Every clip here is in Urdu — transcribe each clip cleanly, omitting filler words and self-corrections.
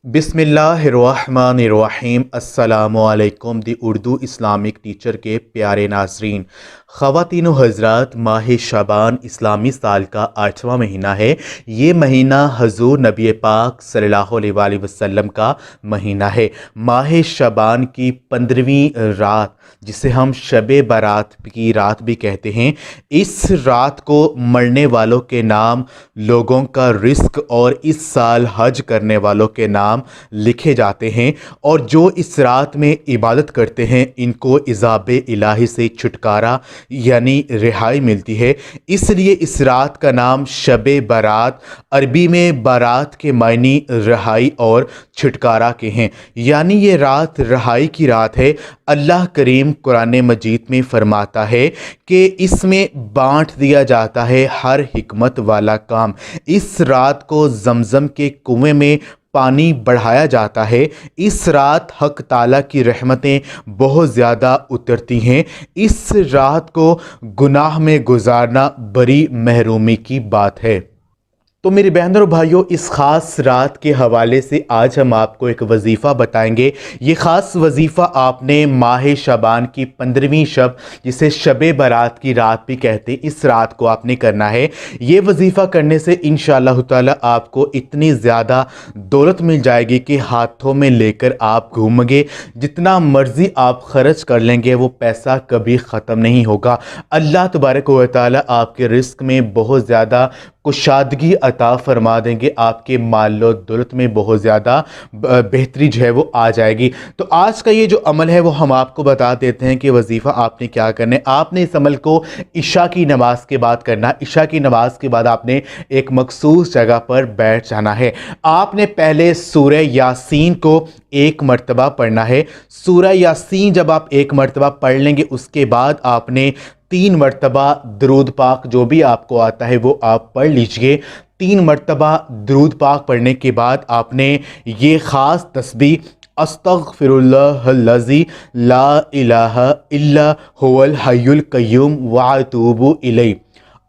بسم اللہ الرحمن الرحیم۔ السلام علیکم دی اردو اسلامک ٹیچر کے پیارے ناظرین، خواتین و حضرات، ماہ شعبان اسلامی سال کا 8واں مہینہ ہے۔ یہ مہینہ حضور نبی پاک صلی اللہ علیہ وآلہ وسلم کا مہینہ ہے۔ ماہ شعبان کی 15ویں رات، جسے ہم شب برات کی رات بھی کہتے ہیں، اس رات کو مرنے والوں کے نام، لوگوں کا رزق اور اس سال حج کرنے والوں کے نام لکھے جاتے ہیں، اور جو اس رات میں عبادت کرتے ہیں ان کو عذاب الہی سے چھٹکارا یعنی رہائی ملتی ہے۔ اس لیے اس رات کا نام شب برات، عربی میں برات کے معنی رہائی اور چھٹکارا کے ہیں، یعنی یہ رات رہائی کی رات ہے۔ اللہ کریم قرآن مجید میں فرماتا ہے کہ اس میں بانٹ دیا جاتا ہے ہر حکمت والا کام۔ اس رات کو زمزم کے کنویں میں پانی بڑھایا جاتا ہے۔ اس رات حق تعالیٰ کی رحمتیں بہت زیادہ اترتی ہیں۔ اس رات کو گناہ میں گزارنا بڑی محرومی کی بات ہے۔ تو میری بہنوں اور بھائیوں، اس خاص رات کے حوالے سے آج ہم آپ کو ایک وظیفہ بتائیں گے۔ یہ خاص وظیفہ آپ نے ماہ شعبان کی 15ویں شب، جسے شب برات کی رات بھی کہتے ہیں، اس رات کو آپ نے کرنا ہے۔ یہ وظیفہ کرنے سے انشاءاللہ تعالی آپ کو اتنی زیادہ دولت مل جائے گی کہ ہاتھوں میں لے کر آپ گھومیں گے، جتنا مرضی آپ خرچ کر لیں گے وہ پیسہ کبھی ختم نہیں ہوگا۔ اللہ تبارک و تعالی آپ کے رزق میں بہت زیادہ کشادگی عطا فرما دیں گے، آپ کے مال و دولت میں بہت زیادہ بہتری جو ہے وہ آ جائے گی۔ تو آج کا یہ جو عمل ہے وہ ہم آپ کو بتا دیتے ہیں کہ وظیفہ آپ نے کیا کرنا ہے۔ آپ نے اس عمل کو عشاء کی نماز کے بعد کرنا ہے۔ عشاء کی نماز کے بعد آپ نے ایک مخصوص جگہ پر بیٹھ جانا ہے۔ آپ نے پہلے سورہ یاسین کو ایک مرتبہ پڑھنا ہے۔ سورہ یاسین جب آپ ایک مرتبہ پڑھ لیں گے، اس کے بعد آپ نے 3 مرتبہ درود پاک جو بھی آپ کو آتا ہے وہ آپ پڑھ لیجئے۔ 3 مرتبہ درود پاک پڑھنے کے بعد آپ نے یہ خاص تسبیح استغفر اللہ الذی لا الہ الا هو الحی القیوم واتوب الیہ،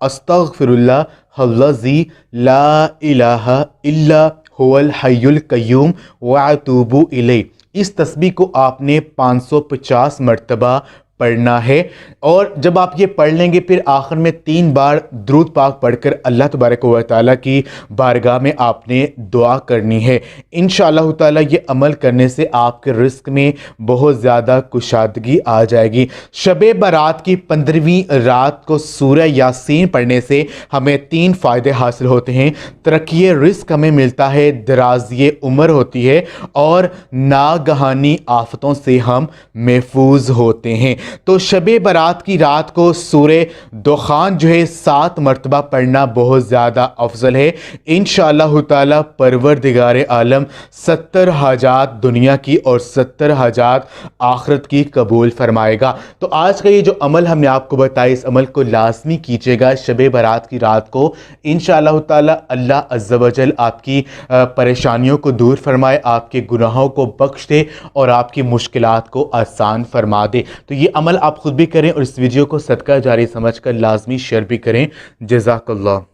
استغفر اللہ الذی لا الہ الا هو الحی القیوم واتوب الیہ۔ اس تسبیح کو آپ نے 550 مرتبہ پڑھنا ہے، اور جب آپ یہ پڑھ لیں گے پھر آخر میں 3 بار درود پاک پڑھ کر اللہ تبارک و تعالیٰ کی بارگاہ میں آپ نے دعا کرنی ہے۔ انشاءاللہ تعالیٰ یہ عمل کرنے سے آپ کے رزق میں بہت زیادہ کشادگی آ جائے گی۔ شب برات کی 15ویں رات کو سورہ یاسین پڑھنے سے ہمیں 3 فائدے حاصل ہوتے ہیں۔ ترقی رزق ہمیں ملتا ہے، درازی عمر ہوتی ہے، اور ناگہانی آفتوں سے ہم محفوظ ہوتے ہیں۔ تو شب برات کی رات کو سورہ دخان جو ہے 7 مرتبہ پڑھنا بہت زیادہ افضل ہے۔ انشاءاللہ تعالی پروردگار عالم 70 حاجات دنیا کی اور 70 حاجات آخرت کی قبول فرمائے گا۔ تو آج کا یہ جو عمل ہم نے آپ کو بتایا، اس عمل کو لازمی کیجیے گا شب برات کی رات کو۔ انشاءاللہ تعالی اللہ عز و جل آپ کی پریشانیوں کو دور فرمائے، آپ کے گناہوں کو بخش دے اور آپ کی مشکلات کو آسان فرما دے۔ تو یہ عمل آپ خود بھی کریں اور اس ویڈیو کو صدقہ جاری سمجھ کر لازمی شیئر بھی کریں۔ جزاک اللہ۔